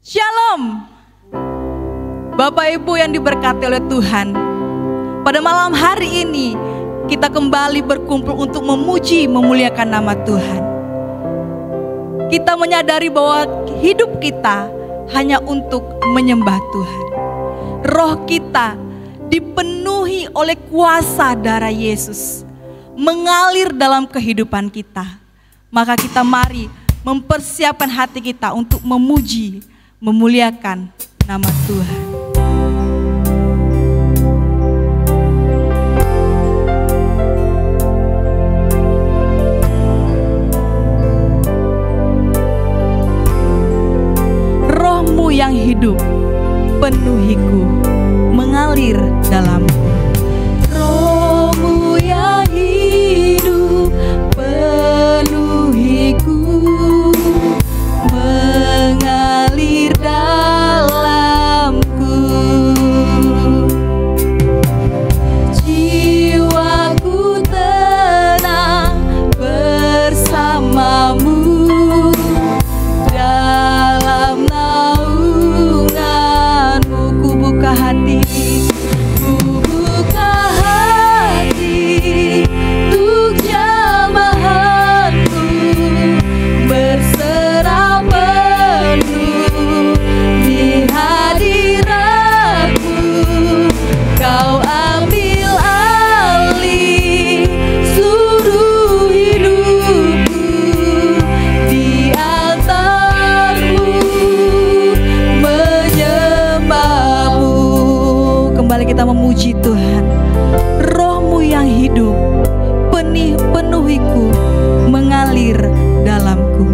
Shalom, Bapak Ibu yang diberkati oleh Tuhan. Pada malam hari ini kita kembali berkumpul untuk memuji, memuliakan nama Tuhan. Kita menyadari bahwa hidup kita hanya untuk menyembah Tuhan. Roh kita dipenuhi oleh kuasa darah Yesus, mengalir dalam kehidupan kita. Maka kita mari mempersiapkan hati kita untuk memuji, memuliakan nama Tuhan. Roh-Mu yang hidup penuhiku, mengalir dalamku. Roh-Mu yang hidup penuhiku, mengalir dalamku. Jiwaku tenang bersamamu, dalam naunganmu. Ku buka hati, ku buka hati untuk jamahanmu, berserah penuh di hadiratmu. Kau ambil alih seluruh hidupku, di altarmu menyembahmu. Kembali kita memuji Tuhan. Roh-Mu yang hidup penuhiku, mengalir dalamku.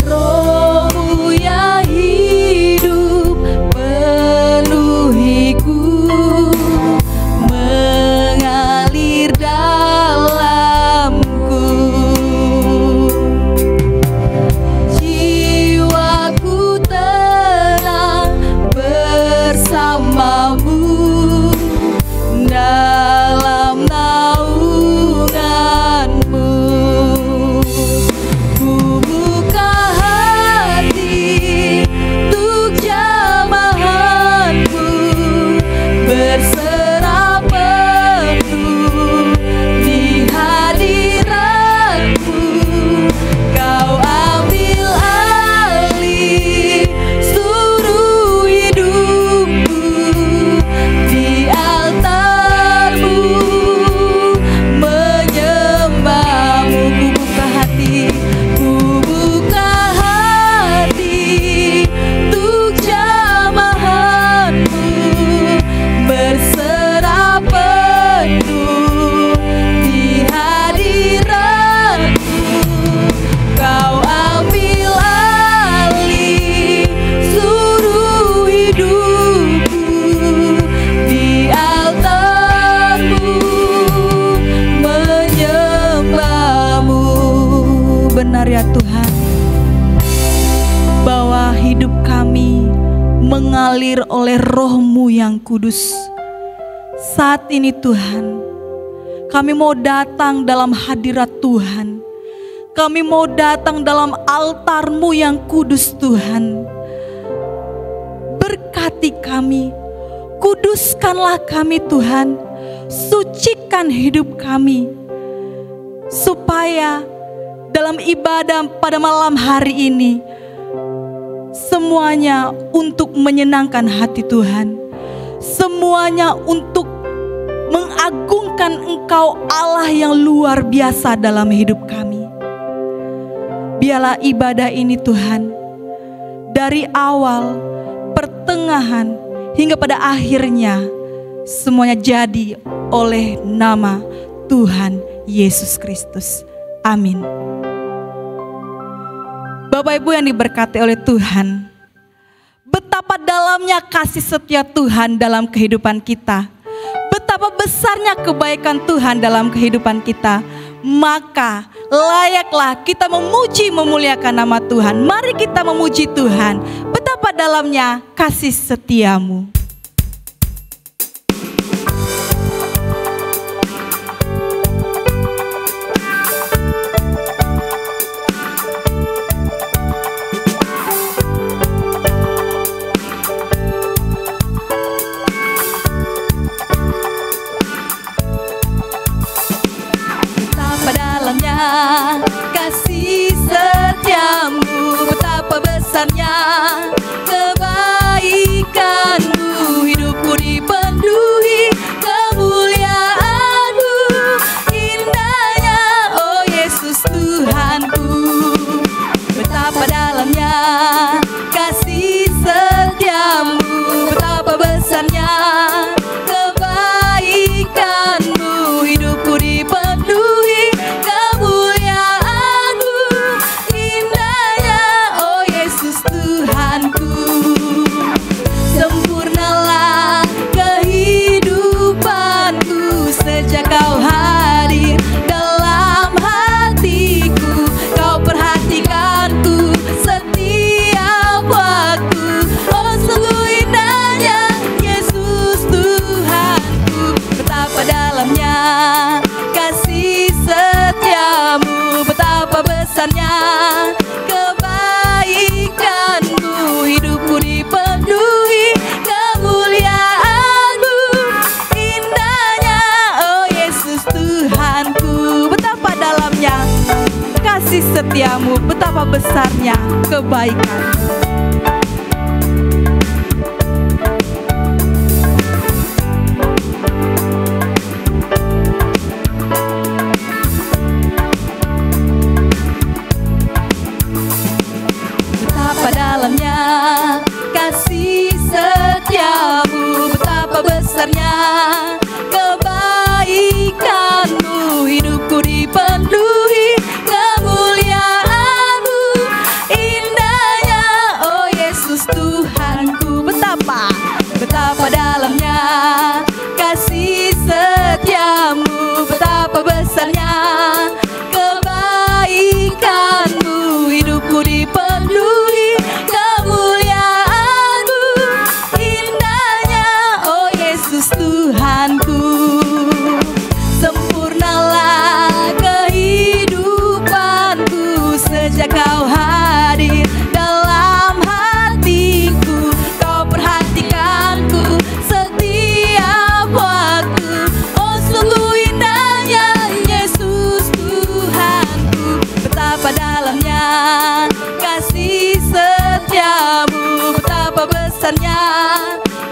Roh-Mu yang hidup penuhiku, mengalir dalamku. Jiwaku tenang bersamamu, dalam naunganmu. Ku buka hati untuk jamahanmu, berserah penuh di hadiratmu. Kau ambil alih seluruh hidupku, di altarmu menyembahmu. Ku buka hati, ku buka hati untuk jamahanmu, berserah penuh di hadiratmu. Kau ambil alih seluruh hidupku, di altarmu menyembahmu. Benar ya Tuhan, bahwa hidup kami mengalir oleh Roh-Mu yang kudus. Saat ini Tuhan, kami mau datang dalam hadirat Tuhan. Kami mau datang dalam altar-Mu yang kudus Tuhan. Berkati kami, kuduskanlah kami Tuhan. Sucikan hidup kami, supaya dalam ibadah pada malam hari ini semuanya untuk menyenangkan hati Tuhan. Semuanya untuk mengagungkan Engkau, Allah yang luar biasa dalam hidup kami. Biarlah ibadah ini Tuhan, dari awal, pertengahan, hingga pada akhirnya, semuanya jadi oleh nama Tuhan Yesus Kristus. Amin. Bapak Ibu yang diberkati oleh Tuhan, betapa dalamnya kasih setia Tuhan dalam kehidupan kita, betapa besarnya kebaikan Tuhan dalam kehidupan kita. Maka layaklah kita memuji memuliakan nama Tuhan. Mari kita memuji Tuhan, betapa dalamnya kasih setiamu. Kasih setiamu, betapa besarnya kebaikanmu, hidupku dipenuhi kemuliaanmu, indahnya oh Yesus Tuhanku, betapa dalamnya kasih setiamu, betapa besarnya kebaikanmu, hidupku dipenuhi sempurnalah kehidupanku sejak kau hadir dalam hatiku. Kau perhatikanku setiap waktu. Oh sungguh indahnya Yesus Tuhanku, betapa dalamnya kasih setiamu, betapa besarnya kebaikanmu, hidupku dipenuhi kemuliaanmu, indahnya oh Yesus Tuhanku, betapa dalamnya kasih setiamu, betapa besarnya kebaikan. Dalamnya kasih setiamu, betapa besarnya kebaikanmu, hidupku dipenuhi kemuliaanmu, indahnya oh Yesus Tuhanku, betapa dalamnya kasih setiamu, betapa besarnya kebaikanmu, hidupku dipenuhi kemuliaanmu, indahnya oh Yesus Tuhanku. Sempurnalah kehidupanku sejak kau hadir dalam hatiku. Kau perhatikanku setiap waktu. Oh sungguh indahnya Yesus Tuhanku, betapa dalamnya kasih setiamu, betapa besarnya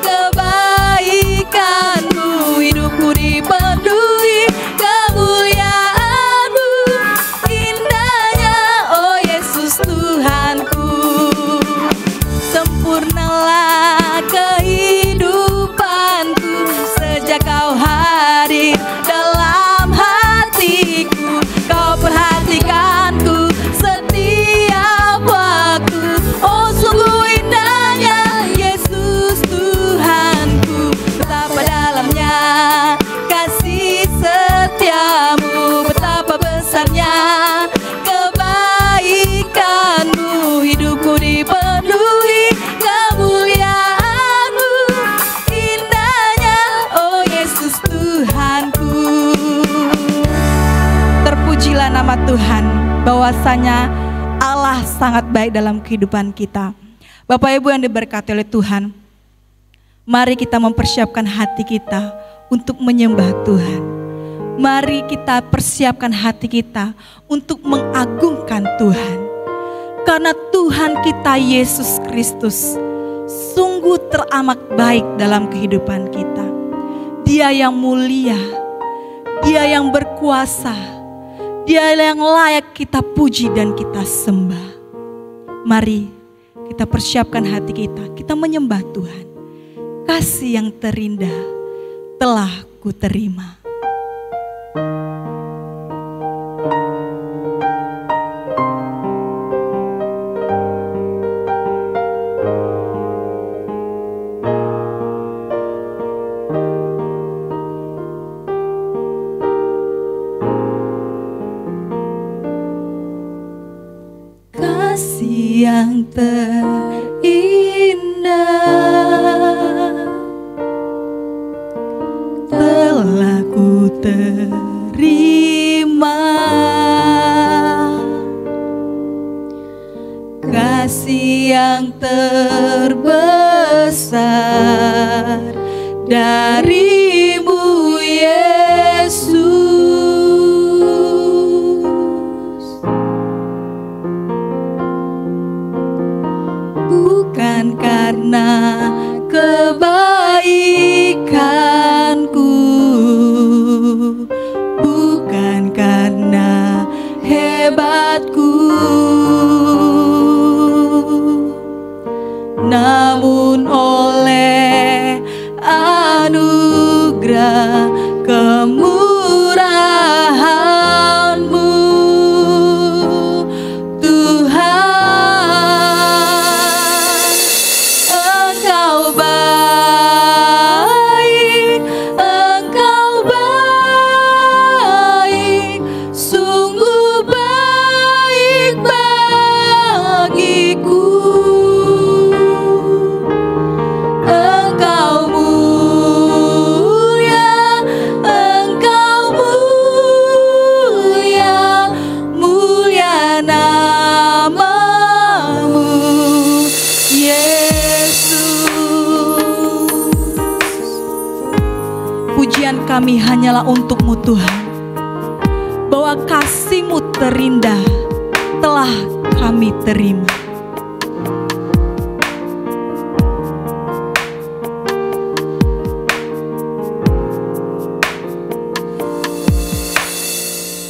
kebaikanmu, hidupku dipenuhi kemuliaanmu, indahnya oh Yesus Tuhanku. Sempurnalah kehidupanku sejak kau hadir dalam hatiku. Kau perhatikanku setiap waktu. Oh sungguh indahnya Yesus Tuhanku, betapa dalamnya kasih setiamu, betapa besarnya kebaikanmu, hidupku dipenuhi kemuliaanmu, indahnya oh Yesus Tuhanku. Terpujilah nama Tuhan, bahwasanya Allah sangat baik dalam kehidupan kita. Bapak Ibu yang diberkati oleh Tuhan, mari kita mempersiapkan hati kita untuk menyembah Tuhan. Mari kita persiapkan hati kita untuk mengagungkan Tuhan. Karena Tuhan kita Yesus Kristus sungguh teramat baik dalam kehidupan kita. Dia yang mulia, Dia yang berkuasa, Dia yang layak kita puji dan kita sembah. Mari kita persiapkan hati kita menyembah Tuhan. Kasih yang terindah telah kuterima. terindah telah ku terima, kasih yang terbesar dari-Mu Yesus. Bukan karena kebaikanku, bukan karena hebatku, namun oleh anugerah kemurahan-Mu Tuhan. Engkau baik, Engkau baik, sungguh baik bagiku. Engkau mulia, mulia nama-Mu Yesus. Pujian kami hanyalah untuk-Mu Tuhan, bahwa kasih-Mu terindah telah kami terima.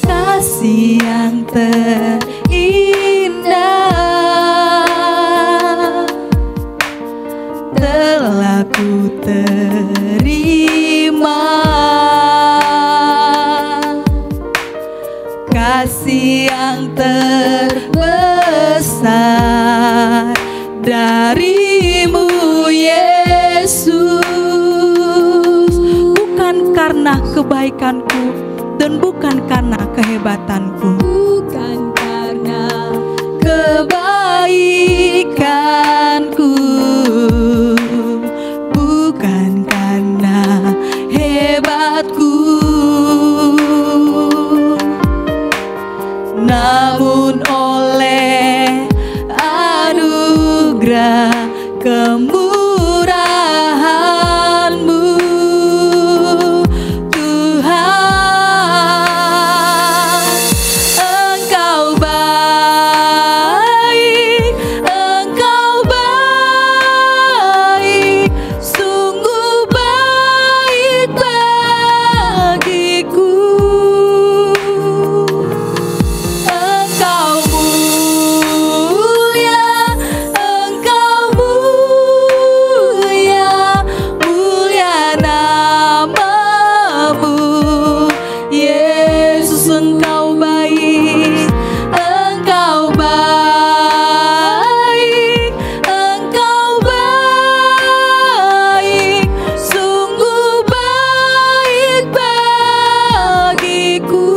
Kasih yang terindah telah ku terima, kasih yang terbesar dari-Mu Yesus. Bukan karena kebaikanku dan bukan karena kehebatanku, bukan karena kebaikanku, bukan karena hebatku, namun oleh anugerah kemurahan-Mu Tuhan. Engkau baik, Engkau baik, sungguh baik bagiku. Engkau mulia, mulia nama-Mu Yesus. Engkau baik, Engkau baik, Engkau baik, sungguh baik bagiku.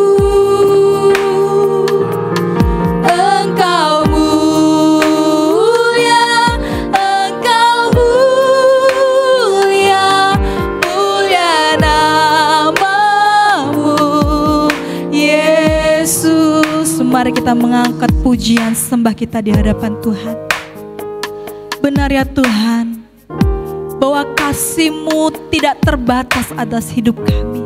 Engkau mulia, mulia nama-Mu Yesus. Mari kita mengangkat pujian sembah kita di hadapan Tuhan. Benar ya Tuhan, bahwa kasih-Mu tidak terbatas atas hidup kami.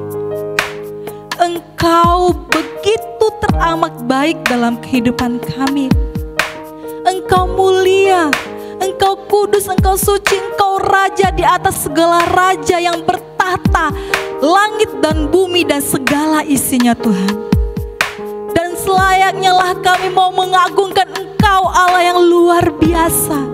Engkau begitu teramat baik dalam kehidupan kami. Engkau mulia, Engkau kudus, Engkau suci, Engkau raja di atas segala raja yang bertahta langit dan bumi dan segala isinya Tuhan. Dan selayaknya lah kami mau mengagungkan Engkau, Allah yang luar biasa,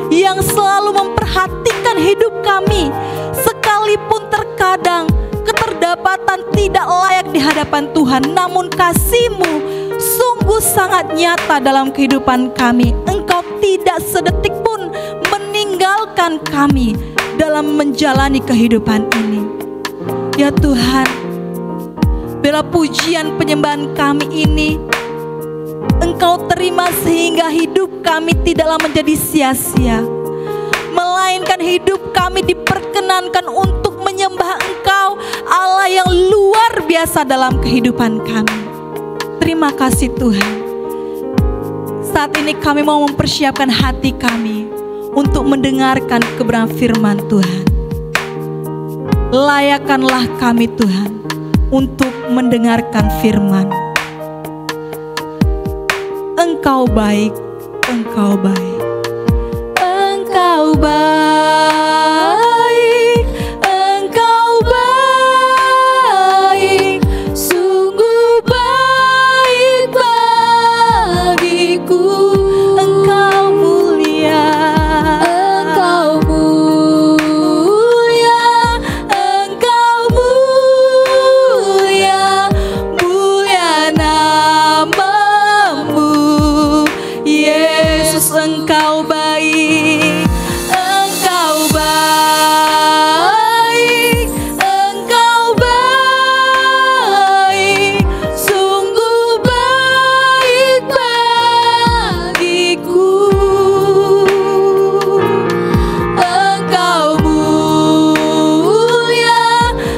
yang selalu memperhatikan hidup kami, sekalipun terkadang keterdapatan tidak layak di hadapan Tuhan, namun kasih-Mu sungguh sangat nyata dalam kehidupan kami. Engkau tidak sedetik pun meninggalkan kami dalam menjalani kehidupan ini. Ya Tuhan, bila pujian penyembahan kami ini Engkau terima sehingga hidup kami tidaklah menjadi sia-sia, melainkan hidup kami diperkenankan untuk menyembah Engkau, Allah yang luar biasa dalam kehidupan kami. Terima kasih Tuhan. Saat ini kami mau mempersiapkan hati kami untuk mendengarkan kebenaran firman Tuhan. Layakkanlah kami Tuhan untuk mendengarkan firman. Engkau baik, Engkau baik, Engkau baik, Engkau baik, sungguh baik bagiku. Engkau mulia, Engkau mulia, Engkau mulia, mulia namamu, Yesus. Engkau baik, Engkau baik, Engkau baik, sungguh baik bagiku. Engkau mulia,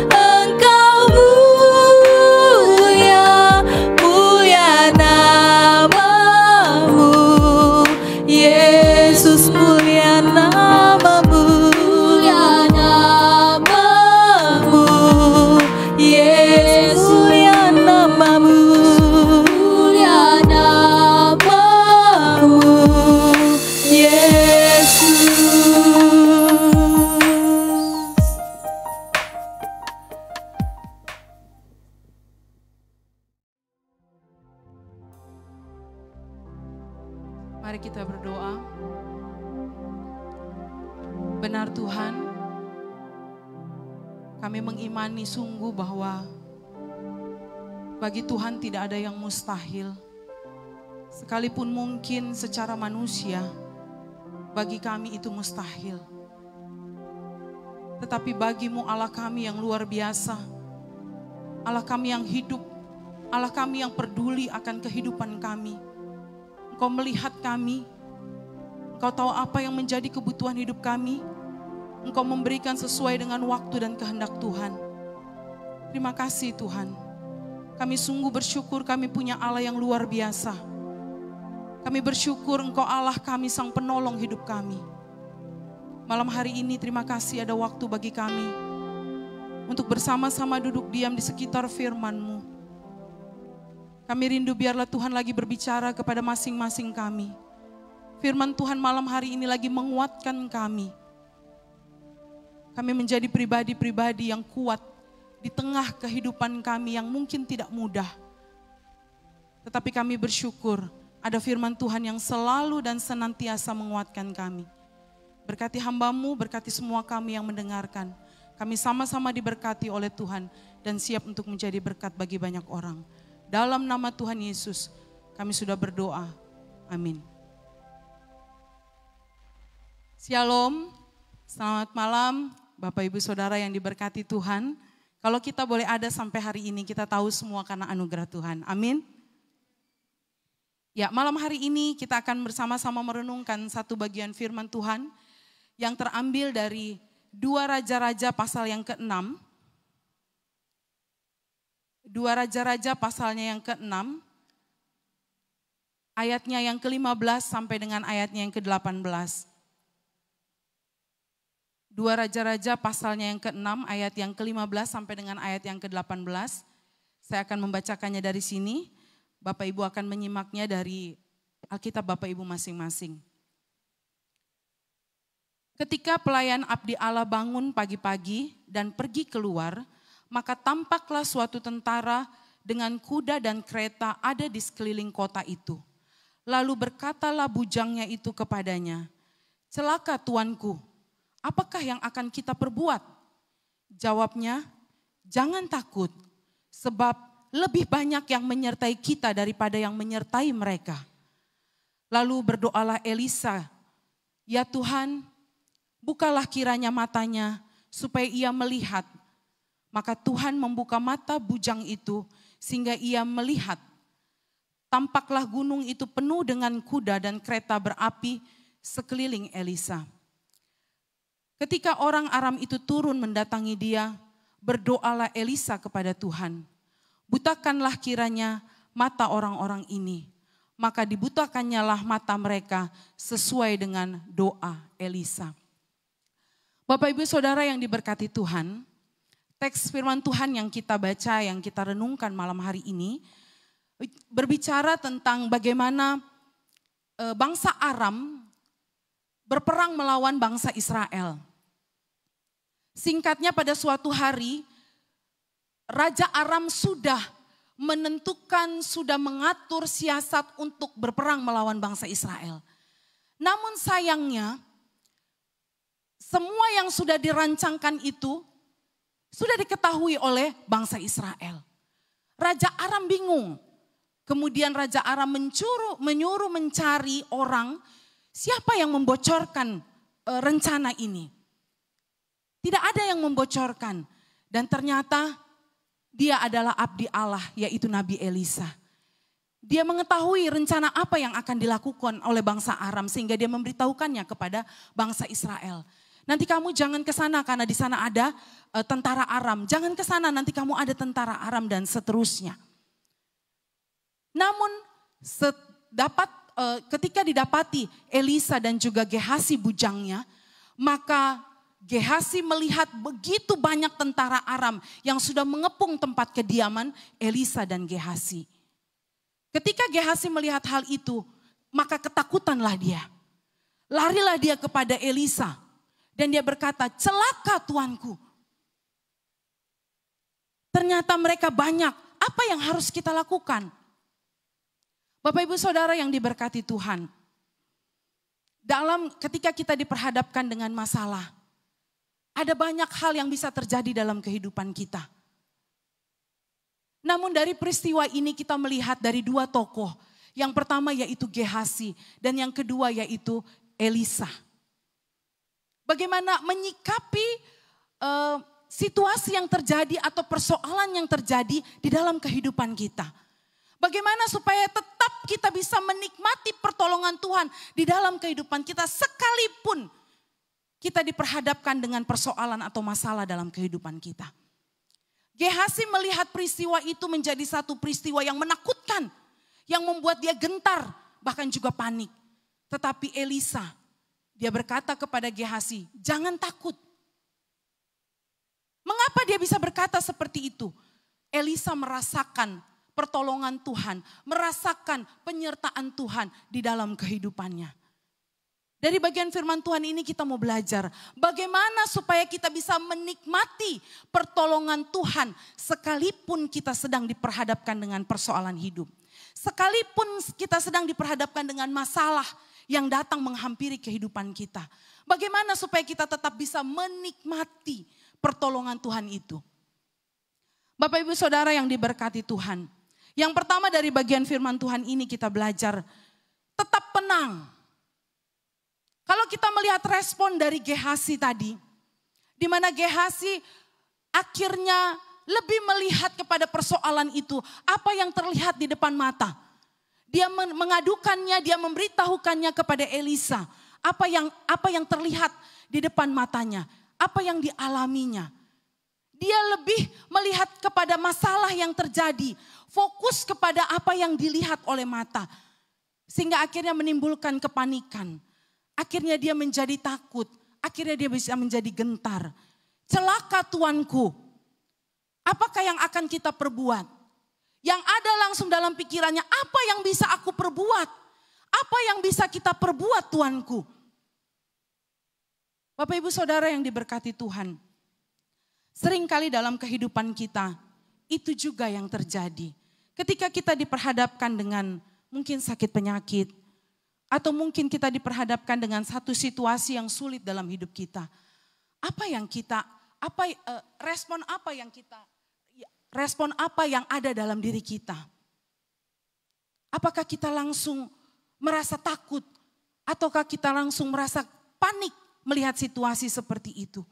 Engkau mulia, mulia namamu, Yesus. Mulia namamu, mulia namamu, Yesus. Mulia namamu, mulia namamu, Yesus. Mari kita berdoa. Benar Tuhan, kami mengimani sungguh bahwa bagi Tuhan tidak ada yang mustahil. Sekalipun mungkin secara manusia, bagi kami itu mustahil. Tetapi bagimu Allah kami yang luar biasa, Allah kami yang hidup, Allah kami yang peduli akan kehidupan kami. Engkau melihat kami, Engkau tahu apa yang menjadi kebutuhan hidup kami. Engkau memberikan sesuai dengan waktu dan kehendak Tuhan. Terima kasih Tuhan. Kami sungguh bersyukur kami punya Allah yang luar biasa. Kami bersyukur Engkau Allah kami, sang penolong hidup kami. Malam hari ini terima kasih ada waktu bagi kami untuk bersama-sama duduk diam di sekitar firman-Mu. Kami rindu biarlah Tuhan lagi berbicara kepada masing-masing kami. Firman Tuhan malam hari ini lagi menguatkan kami. Kami menjadi pribadi-pribadi yang kuat di tengah kehidupan kami yang mungkin tidak mudah. Tetapi kami bersyukur ada firman Tuhan yang selalu dan senantiasa menguatkan kami. Berkati hamba-Mu, berkati semua kami yang mendengarkan. Kami sama-sama diberkati oleh Tuhan dan siap untuk menjadi berkat bagi banyak orang. Dalam nama Tuhan Yesus kami sudah berdoa. Amin. Shalom, selamat malam Bapak Ibu Saudara yang diberkati Tuhan. Kalau kita boleh ada sampai hari ini, kita tahu semua karena anugerah Tuhan. Amin. Ya, malam hari ini kita akan bersama-sama merenungkan satu bagian firman Tuhan yang terambil dari 2 Raja-Raja pasal yang ke-6. 2 Raja-Raja pasalnya yang ke-6, ayatnya yang ke-15 sampai dengan ayatnya yang ke-18. 2 Raja-Raja pasalnya yang ke-6, ayat yang ke-15 sampai dengan ayat yang ke-18. Saya akan membacakannya dari sini. Bapak Ibu akan menyimaknya dari Alkitab Bapak Ibu masing-masing. Ketika pelayan abdi Allah bangun pagi-pagi dan pergi keluar, maka tampaklah suatu tentara dengan kuda dan kereta ada di sekeliling kota itu. Lalu berkatalah bujangnya itu kepadanya, "Celaka tuanku, apakah yang akan kita perbuat?" Jawabnya, "Jangan takut, sebab lebih banyak yang menyertai kita daripada yang menyertai mereka." Lalu berdoalah Elisa, "Ya Tuhan, bukalah kiranya matanya supaya ia melihat." Maka Tuhan membuka mata bujang itu sehingga ia melihat. tampaklah gunung itu penuh dengan kuda dan kereta berapi sekeliling Elisa. Ketika orang Aram itu turun mendatangi dia, berdoalah Elisa kepada Tuhan. Butakanlah kiranya mata orang-orang ini. Maka dibutakannya lah mata mereka sesuai dengan doa Elisa. Bapak Ibu Saudara yang diberkati Tuhan, teks firman Tuhan yang kita baca, yang kita renungkan malam hari ini, berbicara tentang bagaimana bangsa Aram berperang melawan bangsa Israel. Singkatnya pada suatu hari, Raja Aram sudah menentukan, sudah mengatur siasat untuk berperang melawan bangsa Israel. Namun sayangnya, semua yang sudah dirancangkan itu sudah diketahui oleh bangsa Israel. Raja Aram bingung. Kemudian Raja Aram menyuruh mencari orang, siapa yang membocorkan rencana ini. Tidak ada yang membocorkan. Dan ternyata dia adalah abdi Allah, yaitu Nabi Elisa. Dia mengetahui rencana apa yang akan dilakukan oleh bangsa Aram sehingga dia memberitahukannya kepada bangsa Israel. Nanti kamu jangan ke sana karena di sana ada tentara Aram. Jangan ke sana, nanti kamu ada tentara Aram dan seterusnya. Namun ketika didapati Elisa dan juga Gehasi bujangnya, maka Gehasi melihat begitu banyak tentara Aram yang sudah mengepung tempat kediaman Elisa dan Gehasi. Ketika Gehasi melihat hal itu, maka ketakutanlah dia. Larilah dia kepada Elisa dan dia berkata, "Celaka tuanku. Ternyata mereka banyak, apa yang harus kita lakukan?" Bapak Ibu Saudara yang diberkati Tuhan, ketika kita diperhadapkan dengan masalah, ada banyak hal yang bisa terjadi dalam kehidupan kita. Namun dari peristiwa ini kita melihat dari dua tokoh. Yang pertama yaitu Gehasi dan yang kedua yaitu Elisa. Bagaimana menyikapi situasi yang terjadi atau persoalan yang terjadi di dalam kehidupan kita. Bagaimana supaya tetap kita bisa menikmati pertolongan Tuhan di dalam kehidupan kita sekalipun kita diperhadapkan dengan persoalan atau masalah dalam kehidupan kita. Gehasi melihat peristiwa itu menjadi satu peristiwa yang menakutkan, yang membuat dia gentar, bahkan juga panik. Tetapi Elisa, dia berkata kepada Gehasi, "Jangan takut." Mengapa dia bisa berkata seperti itu? Elisa merasakan pertolongan Tuhan, merasakan penyertaan Tuhan di dalam kehidupannya. Dari bagian firman Tuhan ini kita mau belajar bagaimana supaya kita bisa menikmati pertolongan Tuhan sekalipun kita sedang diperhadapkan dengan persoalan hidup. Sekalipun kita sedang diperhadapkan dengan masalah yang datang menghampiri kehidupan kita. Bagaimana supaya kita tetap bisa menikmati pertolongan Tuhan itu. Bapak Ibu Saudara yang diberkati Tuhan. Yang pertama dari bagian firman Tuhan ini kita belajar tetap tenang. Kalau kita melihat respon dari Gehasi tadi, di mana Gehasi akhirnya lebih melihat kepada persoalan itu, apa yang terlihat di depan mata. Dia mengadukannya, dia memberitahukannya kepada Elisa, apa yang terlihat di depan matanya, apa yang dialaminya. Dia lebih melihat kepada masalah yang terjadi, fokus kepada apa yang dilihat oleh mata, sehingga akhirnya menimbulkan kepanikan. Akhirnya dia menjadi takut, akhirnya dia bisa menjadi gentar. Celaka tuanku, apakah yang akan kita perbuat? Yang ada langsung dalam pikirannya, apa yang bisa aku perbuat? Apa yang bisa kita perbuat tuanku? Bapak Ibu Saudara yang diberkati Tuhan, seringkali dalam kehidupan kita, itu juga yang terjadi. Ketika kita diperhadapkan dengan mungkin sakit penyakit, atau mungkin kita diperhadapkan dengan satu situasi yang sulit dalam hidup kita. Respon apa yang ada dalam diri kita? Apakah kita langsung merasa takut? Ataukah kita langsung merasa panik melihat situasi seperti itu?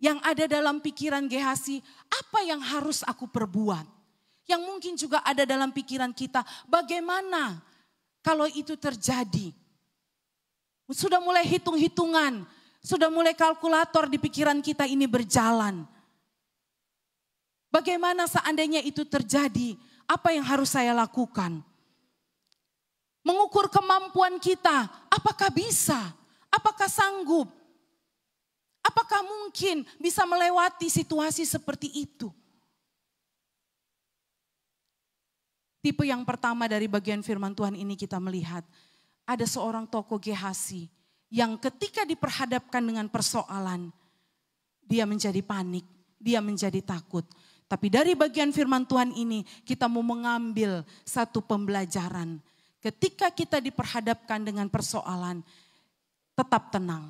Yang ada dalam pikiran Gehasi, apa yang harus aku perbuat? Yang mungkin juga ada dalam pikiran kita, bagaimana kalau itu terjadi? Sudah mulai hitung-hitungan, sudah mulai kalkulator di pikiran kita ini berjalan. Bagaimana seandainya itu terjadi? Apa yang harus saya lakukan? Mengukur kemampuan kita, apakah bisa? Apakah sanggup? Apakah mungkin bisa melewati situasi seperti itu? Tipe yang pertama dari bagian firman Tuhan ini kita melihat, ada seorang tokoh Gehasi yang ketika diperhadapkan dengan persoalan, dia menjadi panik, dia menjadi takut. Tapi dari bagian firman Tuhan ini kita mau mengambil satu pembelajaran. Ketika kita diperhadapkan dengan persoalan, tetap tenang.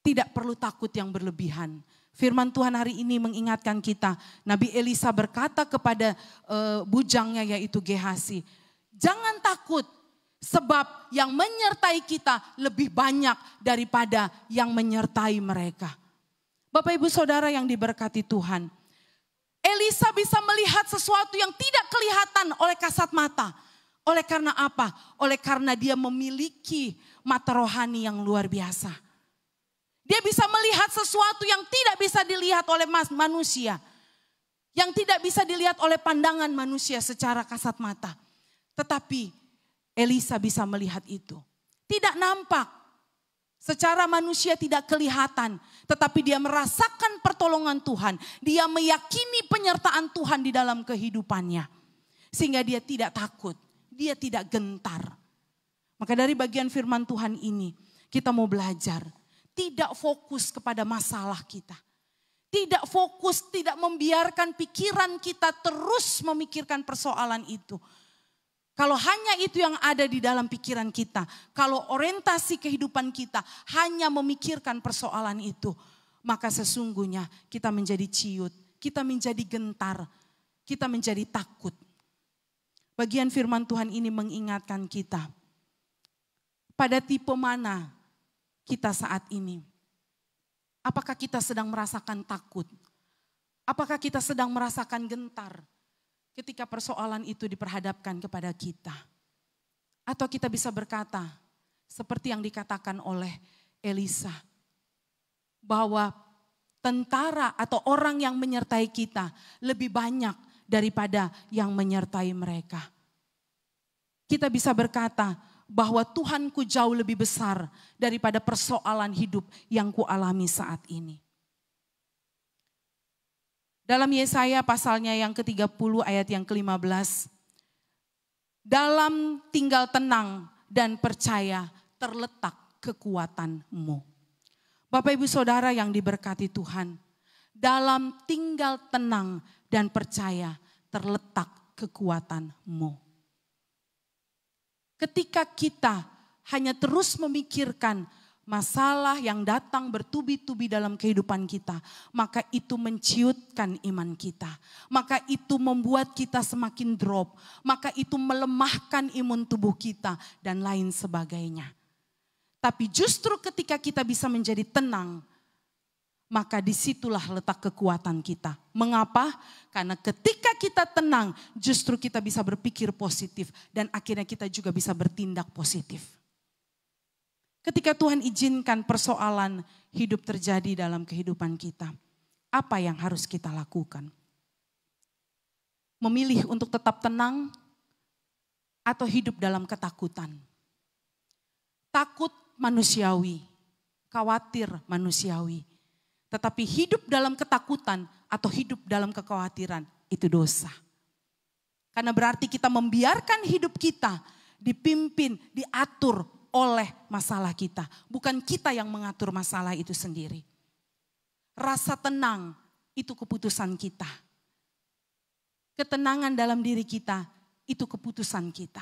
Tidak perlu takut yang berlebihan. Firman Tuhan hari ini mengingatkan kita, Nabi Elisa berkata kepada bujangnya yaitu Gehasi, jangan takut sebab yang menyertai kita lebih banyak daripada yang menyertai mereka. Bapak Ibu Saudara yang diberkati Tuhan, Elisa bisa melihat sesuatu yang tidak kelihatan oleh kasat mata. Oleh karena apa? Oleh karena dia memiliki mata rohani yang luar biasa. Dia bisa melihat sesuatu yang tidak bisa dilihat oleh manusia. Yang tidak bisa dilihat oleh pandangan manusia secara kasat mata. Tetapi Elisa bisa melihat itu. Tidak nampak. Secara manusia tidak kelihatan. Tetapi dia merasakan pertolongan Tuhan. Dia meyakini penyertaan Tuhan di dalam kehidupannya. Sehingga dia tidak takut. Dia tidak gentar. Maka dari bagian firman Tuhan ini kita mau belajar. Tidak fokus kepada masalah kita. Tidak fokus, tidak membiarkan pikiran kita terus memikirkan persoalan itu. Kalau hanya itu yang ada di dalam pikiran kita. Kalau orientasi kehidupan kita hanya memikirkan persoalan itu. Maka sesungguhnya kita menjadi ciut. Kita menjadi gentar. Kita menjadi takut. Bagian firman Tuhan ini mengingatkan kita. Pada tipe mana kita saat ini? Apakah kita sedang merasakan takut? Apakah kita sedang merasakan gentar ketika persoalan itu diperhadapkan kepada kita? Atau kita bisa berkata seperti yang dikatakan oleh Elisa, bahwa tentara atau orang yang menyertai kita lebih banyak daripada yang menyertai mereka. Kita bisa berkata bahwa Tuhanku jauh lebih besar daripada persoalan hidup yang kualami saat ini. Dalam Yesaya pasalnya yang ke-30 ayat yang ke-15. Dalam tinggal tenang dan percaya terletak kekuatanmu. Bapak Ibu Saudara yang diberkati Tuhan. Dalam tinggal tenang dan percaya terletak kekuatanmu. Ketika kita hanya terus memikirkan masalah yang datang bertubi-tubi dalam kehidupan kita, maka itu menciutkan iman kita. Maka itu membuat kita semakin drop. Maka itu melemahkan imun tubuh kita dan lain sebagainya. Tapi justru ketika kita bisa menjadi tenang, maka disitulah letak kekuatan kita. Mengapa? Karena ketika kita tenang, justru kita bisa berpikir positif. Dan akhirnya kita juga bisa bertindak positif. Ketika Tuhan izinkan persoalan hidup terjadi dalam kehidupan kita, apa yang harus kita lakukan? Memilih untuk tetap tenang atau hidup dalam ketakutan? Takut manusiawi, khawatir manusiawi. Tetapi hidup dalam ketakutan atau hidup dalam kekhawatiran itu dosa. Karena berarti kita membiarkan hidup kita dipimpin, diatur oleh masalah kita. Bukan kita yang mengatur masalah itu sendiri. Rasa tenang itu keputusan kita. Ketenangan dalam diri kita itu keputusan kita.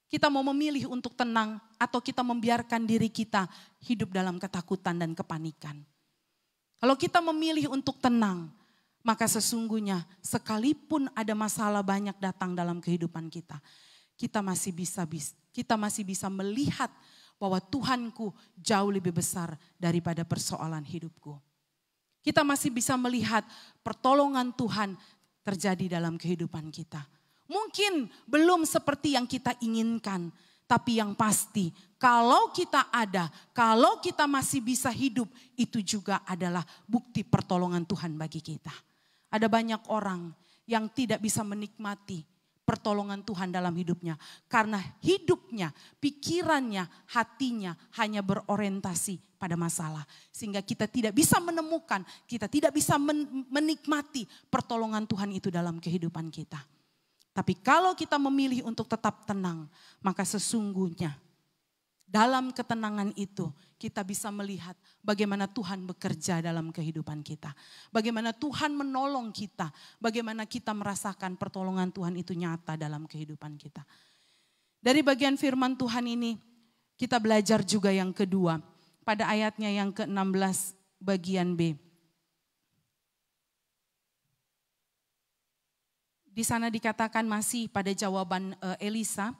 Kita mau memilih untuk tenang atau kita membiarkan diri kita hidup dalam ketakutan dan kepanikan. Kalau kita memilih untuk tenang, maka sesungguhnya sekalipun ada masalah banyak datang dalam kehidupan kita, kita masih bisa melihat bahwa Tuhanku jauh lebih besar daripada persoalan hidupku. Kita masih bisa melihat pertolongan Tuhan terjadi dalam kehidupan kita. Mungkin belum seperti yang kita inginkan, tapi yang pasti kalau kita ada, kalau kita masih bisa hidup, itu juga adalah bukti pertolongan Tuhan bagi kita. Ada banyak orang yang tidak bisa menikmati pertolongan Tuhan dalam hidupnya. Karena hidupnya, pikirannya, hatinya hanya berorientasi pada masalah. Sehingga kita tidak bisa menemukan, kita tidak bisa menikmati pertolongan Tuhan itu dalam kehidupan kita. Tapi kalau kita memilih untuk tetap tenang, maka sesungguhnya dalam ketenangan itu kita bisa melihat bagaimana Tuhan bekerja dalam kehidupan kita. Bagaimana Tuhan menolong kita, bagaimana kita merasakan pertolongan Tuhan itu nyata dalam kehidupan kita. Dari bagian firman Tuhan ini kita belajar juga yang kedua. Pada ayatnya yang ke-16 bagian B. Di sana dikatakan masih pada jawaban Elisa.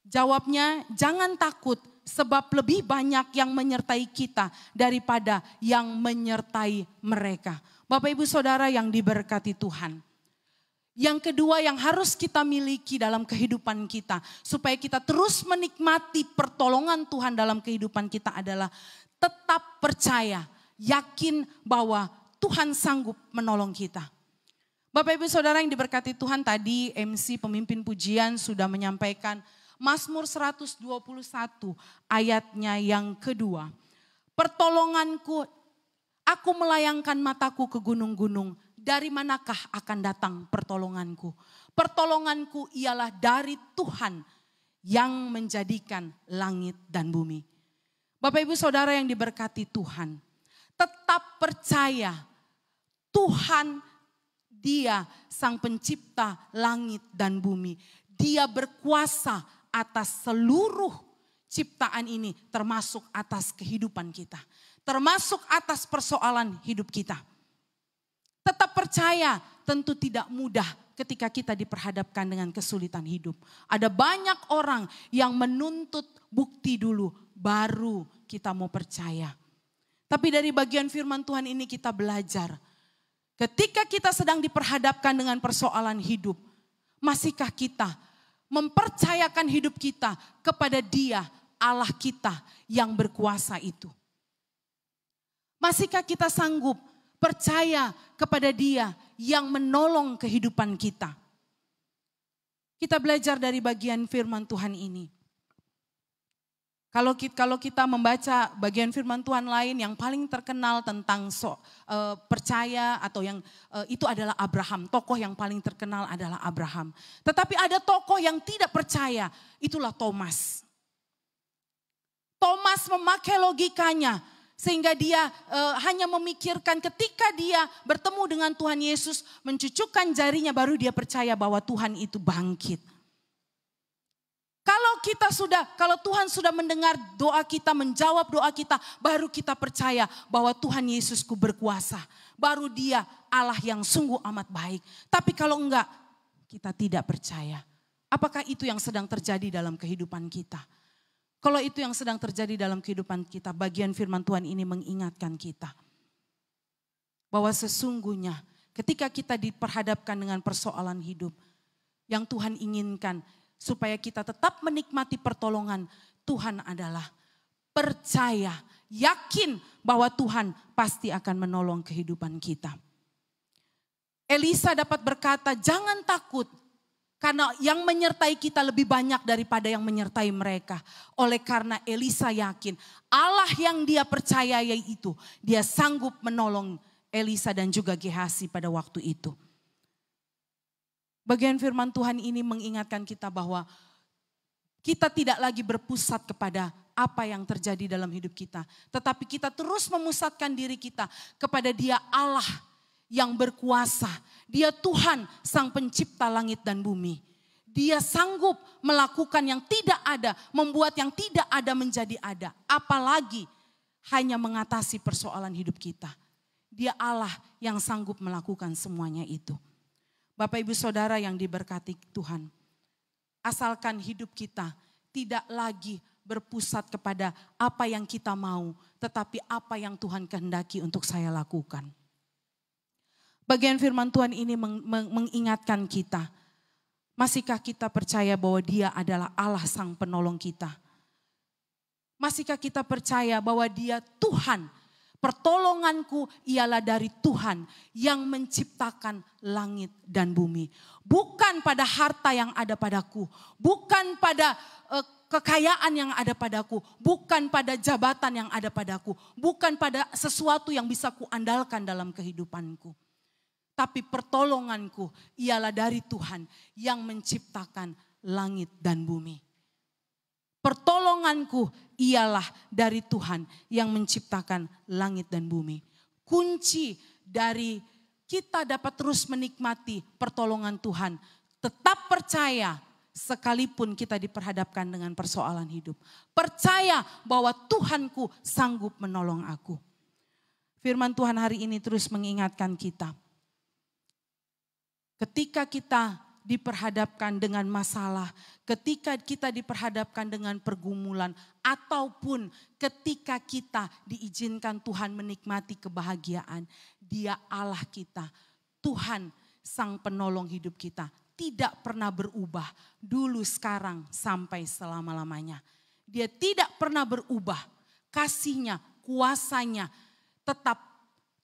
Jawabnya, jangan takut sebab lebih banyak yang menyertai kita daripada yang menyertai mereka. Bapak Ibu Saudara yang diberkati Tuhan. Yang kedua yang harus kita miliki dalam kehidupan kita supaya kita terus menikmati pertolongan Tuhan dalam kehidupan kita adalah tetap percaya, yakin bahwa Tuhan sanggup menolong kita. Bapak Ibu Saudara yang diberkati Tuhan, tadi MC pemimpin pujian sudah menyampaikan Mazmur 121 ayatnya yang kedua. Pertolonganku, aku melayangkan mataku ke gunung-gunung. Dari manakah akan datang pertolonganku? Pertolonganku ialah dari Tuhan yang menjadikan langit dan bumi. Bapak Ibu Saudara yang diberkati Tuhan, tetap percaya Tuhan, Dia sang pencipta langit dan bumi. Dia berkuasa atas seluruh ciptaan ini, termasuk atas kehidupan kita. Termasuk atas persoalan hidup kita. Tetap percaya, tentu tidak mudah ketika kita diperhadapkan dengan kesulitan hidup. Ada banyak orang yang menuntut bukti dulu, baru kita mau percaya. Tapi dari bagian firman Tuhan ini kita belajar. Ketika kita sedang diperhadapkan dengan persoalan hidup, masihkah kita mempercayakan hidup kita kepada Dia, Allah kita yang berkuasa itu? Masihkah kita sanggup percaya kepada Dia yang menolong kehidupan kita? Kita belajar dari bagian firman Tuhan ini. Kalau kita membaca bagian firman Tuhan lain yang paling terkenal tentang percaya atau yang itu adalah Abraham. Tokoh yang paling terkenal adalah Abraham. Tetapi ada tokoh yang tidak percaya, itulah Thomas. Thomas memakai logikanya sehingga dia hanya memikirkan ketika dia bertemu dengan Tuhan Yesus, mencucukkan jarinya baru dia percaya bahwa Tuhan itu bangkit. Kalau Tuhan sudah mendengar doa kita, menjawab doa kita, baru kita percaya bahwa Tuhan Yesusku berkuasa. Baru Dia Allah yang sungguh amat baik. Tapi kalau enggak, kita tidak percaya. Apakah itu yang sedang terjadi dalam kehidupan kita? Kalau itu yang sedang terjadi dalam kehidupan kita, bagian firman Tuhan ini mengingatkan kita. Bahwa sesungguhnya ketika kita diperhadapkan dengan persoalan hidup, yang Tuhan inginkan, supaya kita tetap menikmati pertolongan Tuhan adalah percaya, yakin bahwa Tuhan pasti akan menolong kehidupan kita. Elisa dapat berkata, jangan takut karena yang menyertai kita lebih banyak daripada yang menyertai mereka. Oleh karena Elisa yakin Allah yang dia percayai itu, dia sanggup menolong Elisa dan juga Gehazi pada waktu itu. Bagian firman Tuhan ini mengingatkan kita bahwa kita tidak lagi berpusat kepada apa yang terjadi dalam hidup kita. Tetapi kita terus memusatkan diri kita kepada Dia Allah yang berkuasa. Dia Tuhan sang pencipta langit dan bumi. Dia sanggup melakukan yang tidak ada, membuat yang tidak ada menjadi ada. Apalagi hanya mengatasi persoalan hidup kita. Dia Allah yang sanggup melakukan semuanya itu. Bapak Ibu Saudara yang diberkati Tuhan, asalkan hidup kita tidak lagi berpusat kepada apa yang kita mau, tetapi apa yang Tuhan kehendaki untuk saya lakukan. Bagian firman Tuhan ini mengingatkan kita. Masihkah kita percaya bahwa Dia adalah Allah Sang Penolong kita? Masihkah kita percaya bahwa Dia Tuhan? Pertolonganku ialah dari Tuhan yang menciptakan langit dan bumi. Bukan pada harta yang ada padaku. Bukan pada kekayaan yang ada padaku. Bukan pada jabatan yang ada padaku. Bukan pada sesuatu yang bisa kuandalkan dalam kehidupanku. Tapi pertolonganku ialah dari Tuhan yang menciptakan langit dan bumi. Pertolonganku ialah dari Tuhan yang menciptakan langit dan bumi. Kunci dari kita dapat terus menikmati pertolongan Tuhan. Tetap percaya sekalipun kita diperhadapkan dengan persoalan hidup. Percaya bahwa Tuhanku sanggup menolong aku. Firman Tuhan hari ini terus mengingatkan kita. Ketika kita diperhadapkan dengan masalah, ketika kita diperhadapkan dengan pergumulan, ataupun ketika kita diizinkan Tuhan menikmati kebahagiaan, Dia Allah kita, Tuhan Sang Penolong hidup kita, tidak pernah berubah dulu, sekarang, sampai selama-lamanya. Dia tidak pernah berubah, kasih-Nya, kuasa-Nya tetap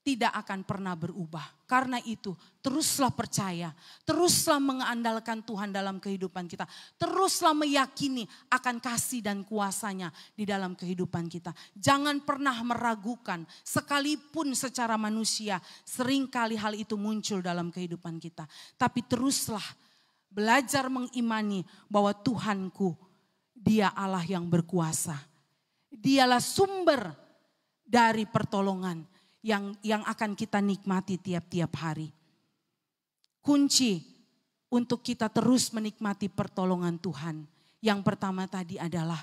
tidak akan pernah berubah. Karena itu teruslah percaya, teruslah mengandalkan Tuhan dalam kehidupan kita. Teruslah meyakini akan kasih dan kuasa-Nya di dalam kehidupan kita. Jangan pernah meragukan, sekalipun secara manusia seringkali hal itu muncul dalam kehidupan kita. Tapi teruslah belajar mengimani bahwa Tuhanku, Dia Allah yang berkuasa. Dialah sumber dari pertolongan yang akan kita nikmati tiap-tiap hari. Kunci untuk kita terus menikmati pertolongan Tuhan. Yang pertama tadi adalah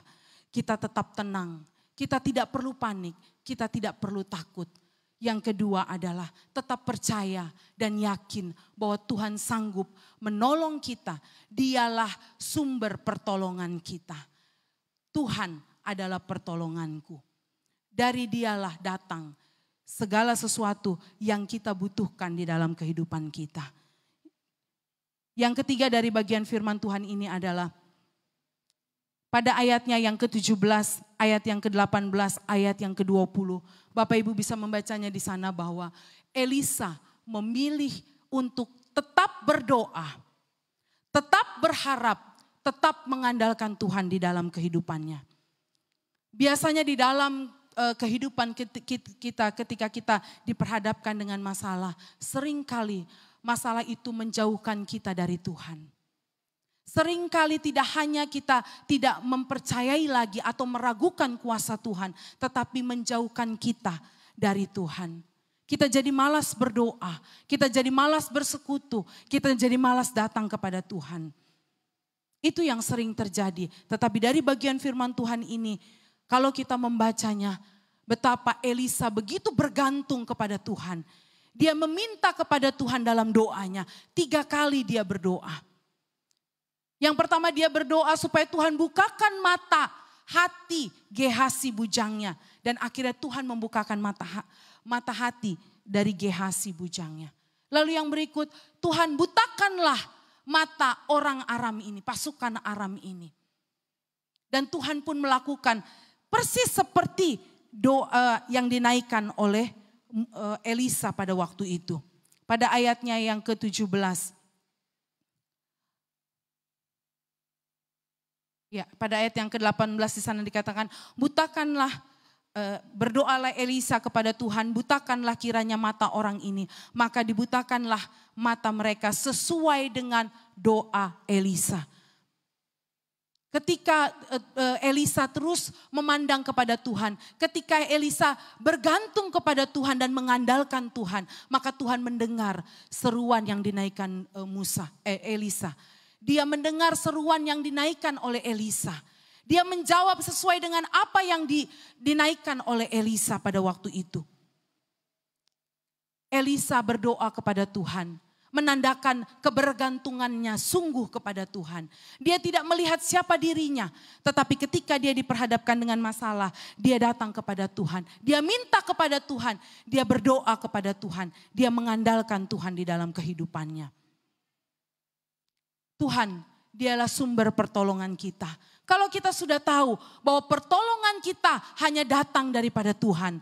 kita tetap tenang. Kita tidak perlu panik, kita tidak perlu takut. Yang kedua adalah tetap percaya dan yakin bahwa Tuhan sanggup menolong kita. Dialah sumber pertolongan kita. Tuhan adalah pertolonganku. Dari Dialah datang segala sesuatu yang kita butuhkan di dalam kehidupan kita. Yang ketiga dari bagian firman Tuhan ini adalah pada ayatnya yang ke-17, ayat yang ke-18, ayat yang ke-20. Bapak Ibu bisa membacanya di sana bahwa Elisa memilih untuk tetap berdoa, tetap berharap, tetap mengandalkan Tuhan di dalam kehidupannya. Biasanya di dalam kehidupan kita ketika kita diperhadapkan dengan masalah, seringkali masalah itu menjauhkan kita dari Tuhan. Seringkali tidak hanya kita tidak mempercayai lagi atau meragukan kuasa Tuhan, tetapi menjauhkan kita dari Tuhan. Kita jadi malas berdoa, kita jadi malas bersekutu, kita jadi malas datang kepada Tuhan. Itu yang sering terjadi. Tetapi dari bagian firman Tuhan ini, kalau kita membacanya, betapa Elisa begitu bergantung kepada Tuhan. Dia meminta kepada Tuhan dalam doanya. 3 kali dia berdoa. Yang pertama dia berdoa supaya Tuhan bukakan mata hati Gehasi bujangnya. Dan akhirnya Tuhan membukakan mata hati dari Gehasi bujangnya. Lalu yang berikut, Tuhan butakanlah mata orang Aram ini, pasukan Aram ini. Dan Tuhan pun melakukan persis seperti doa yang dinaikkan oleh Elisa pada waktu itu. Pada ayatnya yang ke-17. Ya, pada ayat yang ke-18 di sana dikatakan, butakanlah, berdoalah Elisa kepada Tuhan, butakanlah kiranya mata orang ini. Maka dibutakanlah mata mereka sesuai dengan doa Elisa. Ketika Elisa terus memandang kepada Tuhan, ketika Elisa bergantung kepada Tuhan dan mengandalkan Tuhan, maka Tuhan mendengar seruan yang dinaikkan Elisa. Dia mendengar seruan yang dinaikkan oleh Elisa. Dia menjawab sesuai dengan apa yang dinaikkan oleh Elisa pada waktu itu. Elisa berdoa kepada Tuhan, menandakan kebergantungannya sungguh kepada Tuhan. Dia tidak melihat siapa dirinya, tetapi ketika dia diperhadapkan dengan masalah, dia datang kepada Tuhan. Dia minta kepada Tuhan, dia berdoa kepada Tuhan, dia mengandalkan Tuhan di dalam kehidupannya. Tuhan, dialah sumber pertolongan kita. Kalau kita sudah tahu bahwa pertolongan kita hanya datang daripada Tuhan,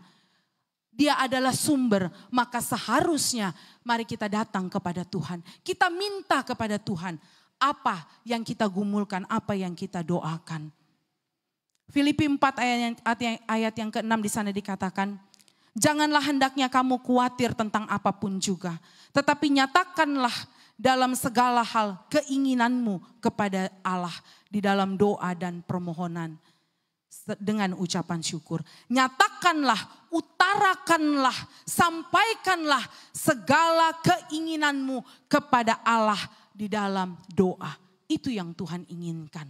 Dia adalah sumber, maka seharusnya mari kita datang kepada Tuhan. Kita minta kepada Tuhan apa yang kita gumulkan, apa yang kita doakan. Filipi 4 ayat yang ke-6 di sana dikatakan, janganlah hendaknya kamu khawatir tentang apapun juga, tetapi nyatakanlah dalam segala hal keinginanmu kepada Allah di dalam doa dan permohonan dengan ucapan syukur. Nyatakanlah, utarakanlah, sampaikanlah segala keinginanmu kepada Allah di dalam doa. Itu yang Tuhan inginkan.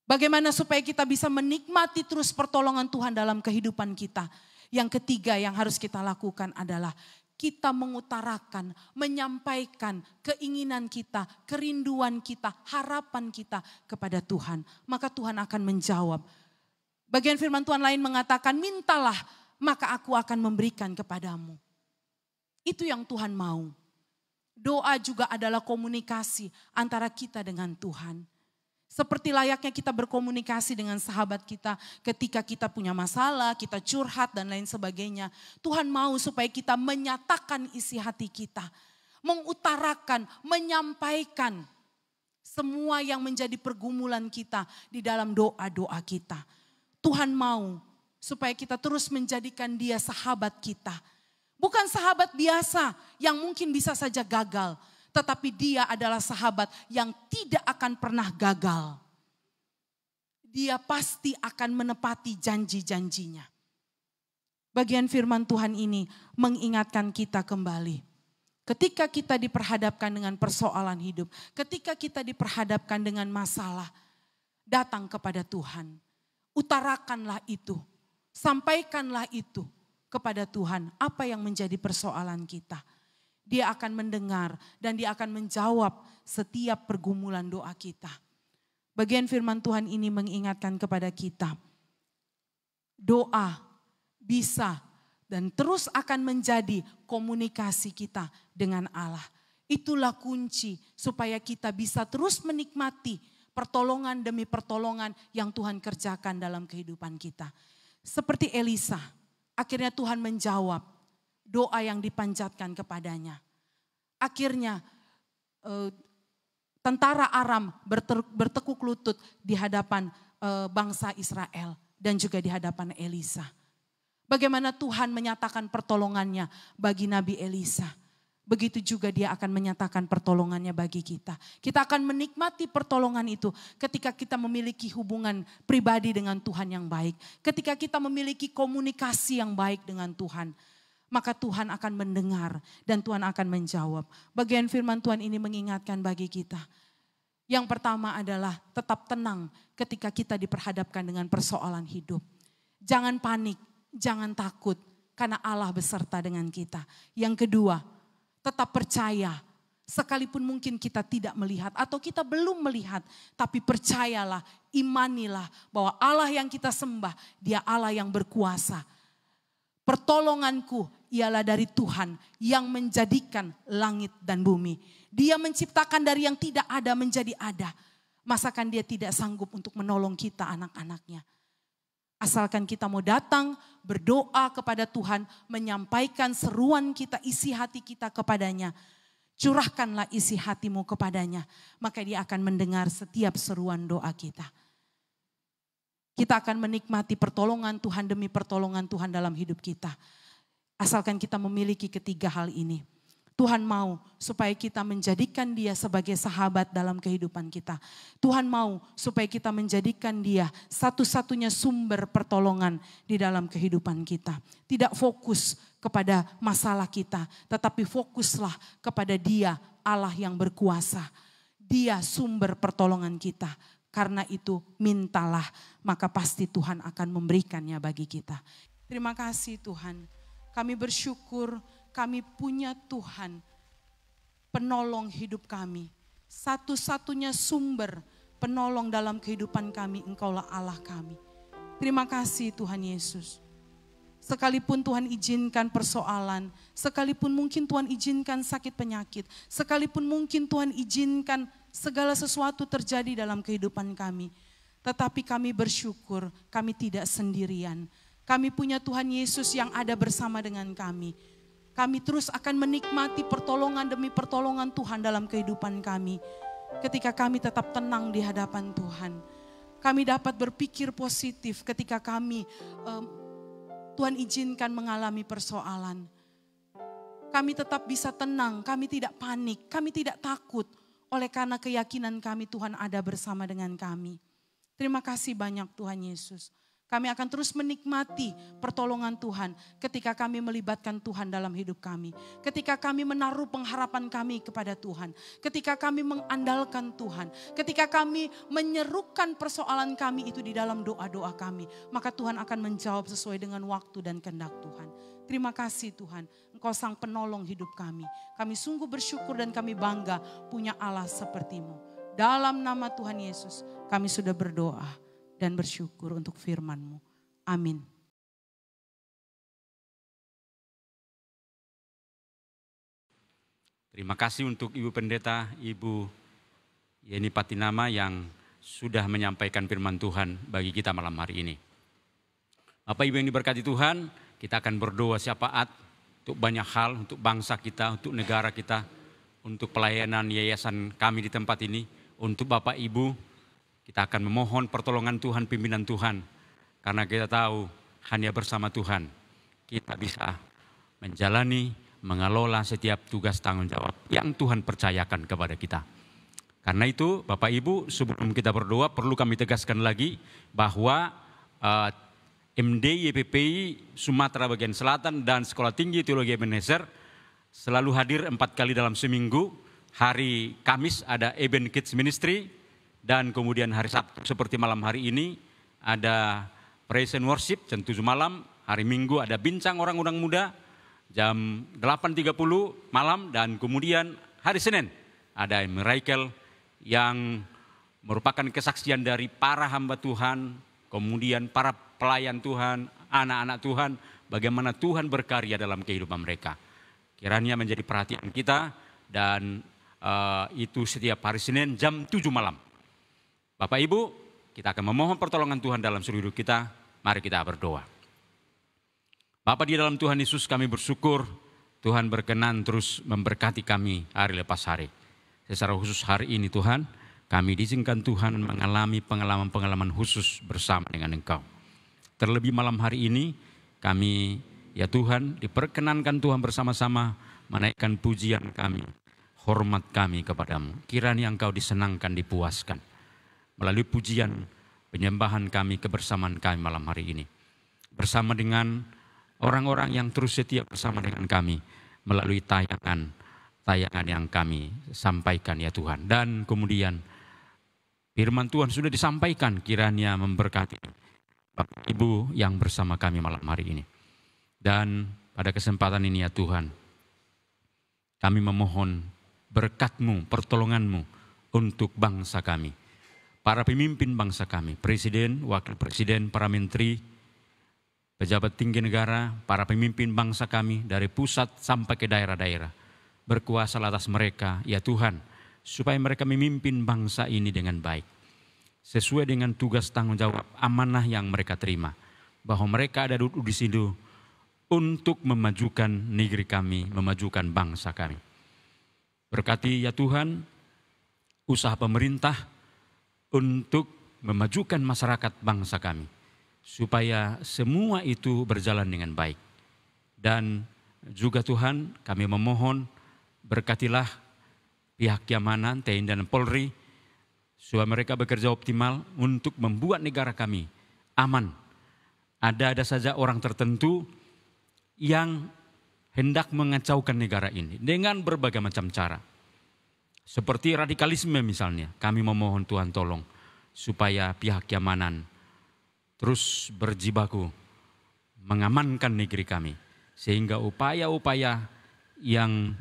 Bagaimana supaya kita bisa menikmati terus pertolongan Tuhan dalam kehidupan kita? Yang ketiga yang harus kita lakukan adalah kita mengutarakan, menyampaikan keinginan kita, kerinduan kita, harapan kita kepada Tuhan. Maka Tuhan akan menjawab. Bagian firman Tuhan lain mengatakan, mintalah maka aku akan memberikan kepadamu. Itu yang Tuhan mau. Doa juga adalah komunikasi antara kita dengan Tuhan. Seperti layaknya kita berkomunikasi dengan sahabat kita ketika kita punya masalah, kita curhat dan lain sebagainya. Tuhan mau supaya kita menyatakan isi hati kita. Mengutarakan, menyampaikan semua yang menjadi pergumulan kita di dalam doa-doa kita. Tuhan mau supaya kita terus menjadikan Dia sahabat kita. Bukan sahabat biasa yang mungkin bisa saja gagal. Tetapi Dia adalah sahabat yang tidak akan pernah gagal. Dia pasti akan menepati janji-janjinya. Bagian firman Tuhan ini mengingatkan kita kembali. Ketika kita diperhadapkan dengan persoalan hidup, ketika kita diperhadapkan dengan masalah, datang kepada Tuhan. Utarakanlah itu, sampaikanlah itu kepada Tuhan. Apa yang menjadi persoalan kita? Dia akan mendengar dan Dia akan menjawab setiap pergumulan doa kita. Bagian firman Tuhan ini mengingatkan kepada kita. Doa bisa dan terus akan menjadi komunikasi kita dengan Allah. Itulah kunci supaya kita bisa terus menikmati pertolongan demi pertolongan yang Tuhan kerjakan dalam kehidupan kita. Seperti Elisa, akhirnya Tuhan menjawab doa yang dipanjatkan kepadanya. Akhirnya tentara Aram bertekuk lutut di hadapan bangsa Israel dan juga di hadapan Elisa. Bagaimana Tuhan menyatakan pertolongannya bagi Nabi Elisa. Begitu juga Dia akan menyatakan pertolongannya bagi kita. Kita akan menikmati pertolongan itu ketika kita memiliki hubungan pribadi dengan Tuhan yang baik. Ketika kita memiliki komunikasi yang baik dengan Tuhan. Maka Tuhan akan mendengar dan Tuhan akan menjawab. Bagian firman Tuhan ini mengingatkan bagi kita. Yang pertama adalah tetap tenang ketika kita diperhadapkan dengan persoalan hidup. Jangan panik, jangan takut karena Allah beserta dengan kita. Yang kedua, tetap percaya. Sekalipun mungkin kita tidak melihat atau kita belum melihat. Tapi percayalah, imanilah bahwa Allah yang kita sembah, Dia Allah yang berkuasa. Pertolonganku ialah dari Tuhan yang menjadikan langit dan bumi. Dia menciptakan dari yang tidak ada menjadi ada. Masakan Dia tidak sanggup untuk menolong kita anak-anaknya. Asalkan kita mau datang berdoa kepada Tuhan. Menyampaikan seruan kita, isi hati kita kepadanya. Curahkanlah isi hatimu kepadanya. Maka Dia akan mendengar setiap seruan doa kita. Kita akan menikmati pertolongan Tuhan demi pertolongan Tuhan dalam hidup kita. Asalkan kita memiliki ketiga hal ini. Tuhan mau supaya kita menjadikan Dia sebagai sahabat dalam kehidupan kita. Tuhan mau supaya kita menjadikan Dia satu-satunya sumber pertolongan di dalam kehidupan kita. Tidak fokus kepada masalah kita, tetapi fokuslah kepada Dia, Allah yang berkuasa. Dia sumber pertolongan kita. Karena itu mintalah, maka pasti Tuhan akan memberikannya bagi kita. Terima kasih Tuhan. Kami bersyukur kami punya Tuhan penolong hidup kami. Satu-satunya sumber penolong dalam kehidupan kami, Engkaulah Allah kami. Terima kasih Tuhan Yesus. Sekalipun Tuhan izinkan persoalan, sekalipun mungkin Tuhan izinkan sakit penyakit, sekalipun mungkin Tuhan izinkan segala sesuatu terjadi dalam kehidupan kami. Tetapi kami bersyukur kami tidak sendirian. Kami punya Tuhan Yesus yang ada bersama dengan kami. Kami terus akan menikmati pertolongan demi pertolongan Tuhan dalam kehidupan kami. Ketika kami tetap tenang di hadapan Tuhan. Kami dapat berpikir positif ketika kami Tuhan izinkan mengalami persoalan. Kami tetap bisa tenang, kami tidak panik, kami tidak takut. Oleh karena keyakinan kami Tuhan ada bersama dengan kami. Terima kasih banyak Tuhan Yesus. Kami akan terus menikmati pertolongan Tuhan ketika kami melibatkan Tuhan dalam hidup kami. Ketika kami menaruh pengharapan kami kepada Tuhan. Ketika kami mengandalkan Tuhan. Ketika kami menyerukan persoalan kami itu di dalam doa-doa kami. Maka Tuhan akan menjawab sesuai dengan waktu dan kehendak Tuhan. Terima kasih Tuhan, Engkau sang penolong hidup kami. Kami sungguh bersyukur dan kami bangga punya Allah seperti-Mu. Dalam nama Tuhan Yesus kami sudah berdoa dan bersyukur untuk firman-Mu. Amin. Terima kasih untuk Ibu Pendeta, Ibu Yeni Patinama yang sudah menyampaikan firman Tuhan bagi kita malam hari ini. Bapak Ibu yang diberkati Tuhan, kita akan berdoa syafaat untuk banyak hal, untuk bangsa kita, untuk negara kita, untuk pelayanan yayasan kami di tempat ini, untuk Bapak Ibu. Kita akan memohon pertolongan Tuhan, pimpinan Tuhan. Karena kita tahu hanya bersama Tuhan kita bisa menjalani, mengelola setiap tugas tanggung jawab yang Tuhan percayakan kepada kita. Karena itu Bapak Ibu, sebelum kita berdoa perlu kami tegaskan lagi bahwa MD YPPI Sumatera Bagian Selatan dan Sekolah Tinggi Teologi Ebenezer selalu hadir 4 kali dalam seminggu. Hari Kamis ada Eben Kids Ministry. Dan kemudian hari Sabtu seperti malam hari ini ada Praise and Worship jam 7 malam. Hari Minggu ada Bincang Orang-Orang Muda jam 8.30 malam. Dan kemudian hari Senin ada Miracle yang merupakan kesaksian dari para hamba Tuhan. Kemudian para pelayan Tuhan, anak-anak Tuhan. Bagaimana Tuhan berkarya dalam kehidupan mereka. Kiranya menjadi perhatian kita dan itu setiap hari Senin jam 7 malam. Bapak Ibu, kita akan memohon pertolongan Tuhan dalam seluruh hidup kita. Mari kita berdoa. Bapa di dalam Tuhan Yesus, kami bersyukur Tuhan berkenan terus memberkati kami hari lepas hari. Secara khusus hari ini Tuhan, kami diizinkan Tuhan mengalami pengalaman-pengalaman khusus bersama dengan Engkau. Terlebih malam hari ini kami ya Tuhan diperkenankan Tuhan bersama-sama menaikkan pujian kami, hormat kami kepadamu. Kiranya Engkau disenangkan, dipuaskan. Melalui pujian penyembahan kami, kebersamaan kami malam hari ini. Bersama dengan orang-orang yang terus setia bersama dengan kami. Melalui tayangan yang kami sampaikan ya Tuhan. Dan kemudian firman Tuhan sudah disampaikan, kiranya memberkati Bapak Ibu yang bersama kami malam hari ini. Dan pada kesempatan ini ya Tuhan, kami memohon berkat-Mu, pertolongan-Mu untuk bangsa kami. Para pemimpin bangsa kami, presiden, wakil presiden, para menteri, pejabat tinggi negara, para pemimpin bangsa kami dari pusat sampai ke daerah-daerah. Berkuasa atas mereka, ya Tuhan, supaya mereka memimpin bangsa ini dengan baik. Sesuai dengan tugas tanggung jawab amanah yang mereka terima. Bahwa mereka ada duduk di situ untuk memajukan negeri kami, memajukan bangsa kami. Berkati ya Tuhan, usaha pemerintah untuk memajukan masyarakat bangsa kami. Supaya semua itu berjalan dengan baik. Dan juga Tuhan kami memohon berkatilah pihak keamanan, TNI dan Polri. Supaya mereka bekerja optimal untuk membuat negara kami aman. Ada saja orang tertentu yang hendak mengacaukan negara ini dengan berbagai macam cara. Seperti radikalisme misalnya, kami memohon Tuhan tolong supaya pihak keamanan terus berjibaku mengamankan negeri kami. Sehingga upaya-upaya yang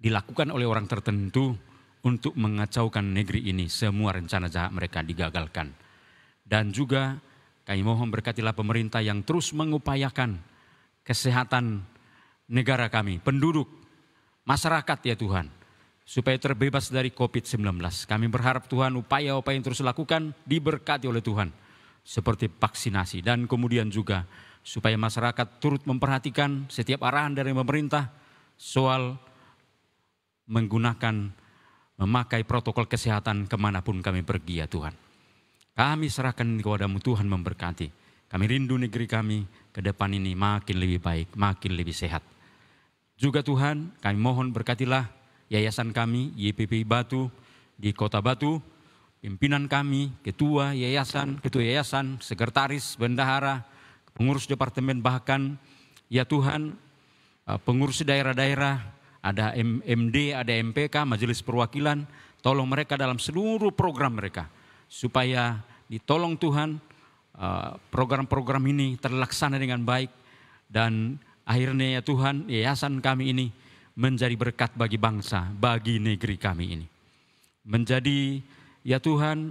dilakukan oleh orang tertentu untuk mengacaukan negeri ini. Semua rencana jahat mereka digagalkan. Dan juga kami mohon berkatilah pemerintah yang terus mengupayakan kesehatan negara kami, penduduk, masyarakat ya Tuhan, supaya terbebas dari COVID-19. Kami berharap Tuhan upaya-upaya yang terus dilakukan diberkati oleh Tuhan, seperti vaksinasi, dan kemudian juga supaya masyarakat turut memperhatikan setiap arahan dari pemerintah soal memakai protokol kesehatan kemanapun kami pergi ya Tuhan. Kami serahkan kepada-Mu Tuhan memberkati. Kami rindu negeri kami ke depan ini makin lebih baik, makin lebih sehat. Juga Tuhan, kami mohon berkatilah yayasan kami, YPPI Batu di Kota Batu, pimpinan kami, ketua yayasan, sekretaris, bendahara, pengurus departemen, bahkan ya Tuhan, pengurus daerah-daerah, ada MD, ada MPK, majelis perwakilan, tolong mereka dalam seluruh program mereka, supaya ditolong Tuhan, program-program ini terlaksana dengan baik, dan akhirnya ya Tuhan, yayasan kami ini menjadi berkat bagi bangsa, bagi negeri kami ini. Menjadi ya Tuhan,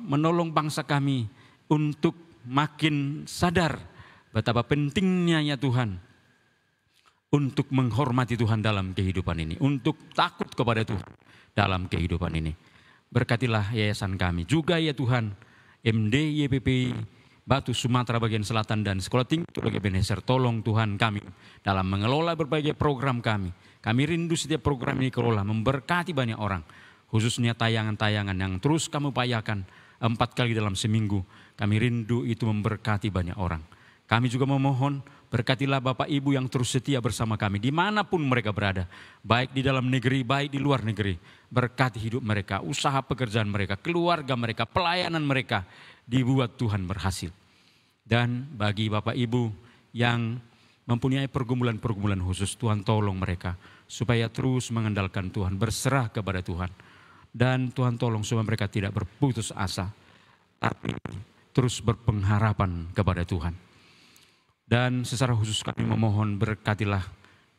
menolong bangsa kami untuk makin sadar betapa pentingnya ya Tuhan untuk menghormati Tuhan dalam kehidupan ini, untuk takut kepada Tuhan dalam kehidupan ini. Berkatilah yayasan kami juga ya Tuhan, MD YPPI Batu Sumatera bagian selatan dan Sekolah Tinggi Teologi Ebenezer, tolong Tuhan kami dalam mengelola berbagai program kami. Kami rindu setiap program ini kelola, memberkati banyak orang, khususnya tayangan-tayangan yang terus kami upayakan 4 kali dalam seminggu. Kami rindu itu memberkati banyak orang. Kami juga memohon, berkatilah Bapak Ibu yang terus setia bersama kami dimanapun mereka berada, baik di dalam negeri, baik di luar negeri. Berkati hidup mereka, usaha pekerjaan mereka, keluarga mereka, pelayanan mereka, dibuat Tuhan berhasil. Dan bagi Bapak Ibu yang mempunyai pergumulan-pergumulan khusus, Tuhan tolong mereka supaya terus mengandalkan Tuhan, berserah kepada Tuhan. Dan Tuhan tolong supaya mereka tidak berputus asa, tapi terus berpengharapan kepada Tuhan. Dan secara khusus kami memohon, berkatilah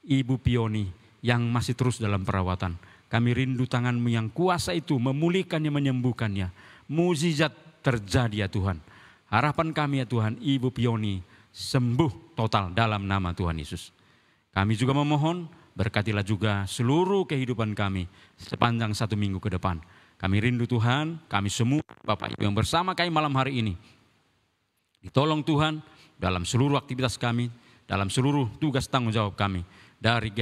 Ibu Pioni yang masih terus dalam perawatan. Kami rindu tangan-Mu yang kuasa itu memulihkannya, menyembuhkannya. Mukjizat terjadi ya Tuhan. Harapan kami ya Tuhan, Ibu Pioni sembuh total dalam nama Tuhan Yesus. Kami juga memohon, berkatilah juga seluruh kehidupan kami sepanjang 1 minggu ke depan. Kami rindu Tuhan, kami semua Bapak Ibu yang bersama kami malam hari ini, ditolong Tuhan dalam seluruh aktivitas kami, dalam seluruh tugas tanggung jawab kami, dari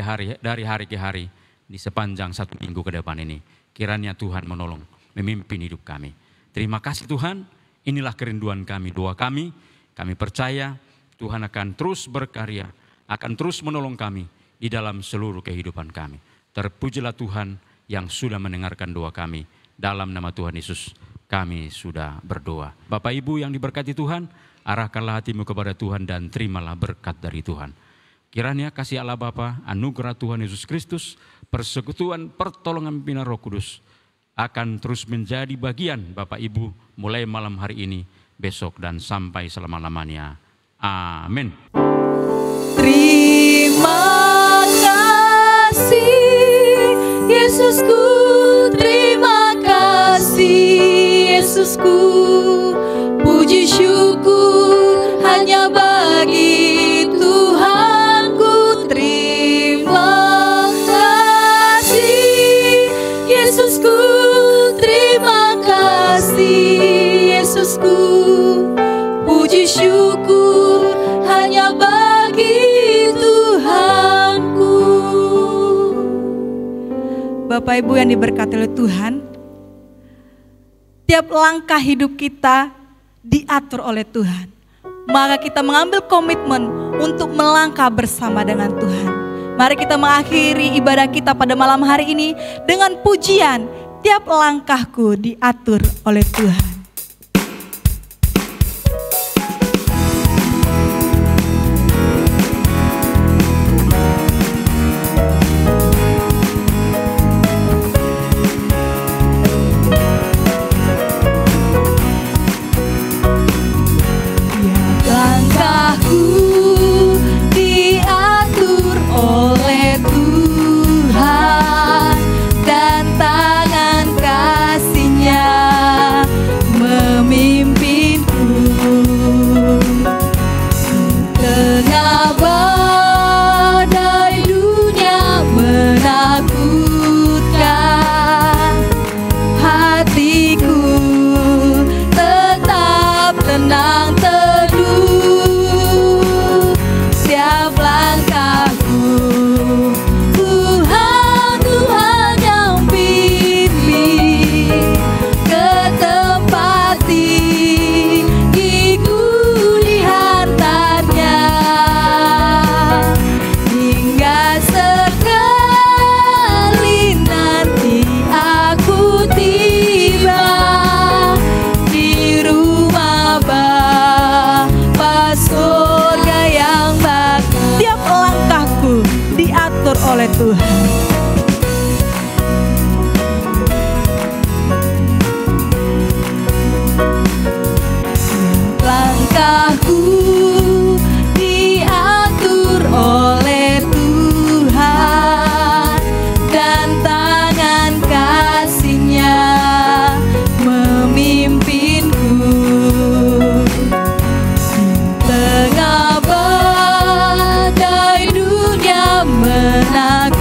hari ke hari, di sepanjang 1 minggu ke depan ini. Kiranya Tuhan menolong, memimpin hidup kami. Terima kasih Tuhan, inilah kerinduan kami, doa kami. Kami percaya Tuhan akan terus berkarya, akan terus menolong kami di dalam seluruh kehidupan kami. Terpujilah Tuhan yang sudah mendengarkan doa kami. Dalam nama Tuhan Yesus kami sudah berdoa. Bapak Ibu yang diberkati Tuhan, arahkanlah hatimu kepada Tuhan dan terimalah berkat dari Tuhan. Kiranya kasih Allah Bapa, anugerah Tuhan Yesus Kristus, persekutuan pertolongan pimpinan Roh Kudus akan terus menjadi bagian Bapak Ibu mulai malam hari ini, besok dan sampai selama-lamanya. Amin. Terima kasih Yesusku, terima kasih Yesusku, puji syukur hanya bagi Tuhanku. Terima kasih Yesusku, terima kasih Yesusku, puji syukur hanya bagi Tuhanku. Bapak Ibu yang diberkati oleh Tuhan, tiap langkah hidup kita diatur oleh Tuhan. Maka kita mengambil komitmen untuk melangkah bersama dengan Tuhan. Mari kita mengakhiri ibadah kita pada malam hari ini dengan pujian, tiap langkahku diatur oleh Tuhan. Langkahku diatur oleh Tuhan. setiap langkahku. Tuhan, Tuhan yang pimpin ke tempat tinggiku dihantarnya, hingga sekali nanti aku tiba di rumah Bapa surga yang bakti. Tiap langkahku diatur oleh Tuhan. Langkahku diatur oleh Tuhan, dan tangan kasih-Nya memimpinku. Di tengah badai dunia menakutkan,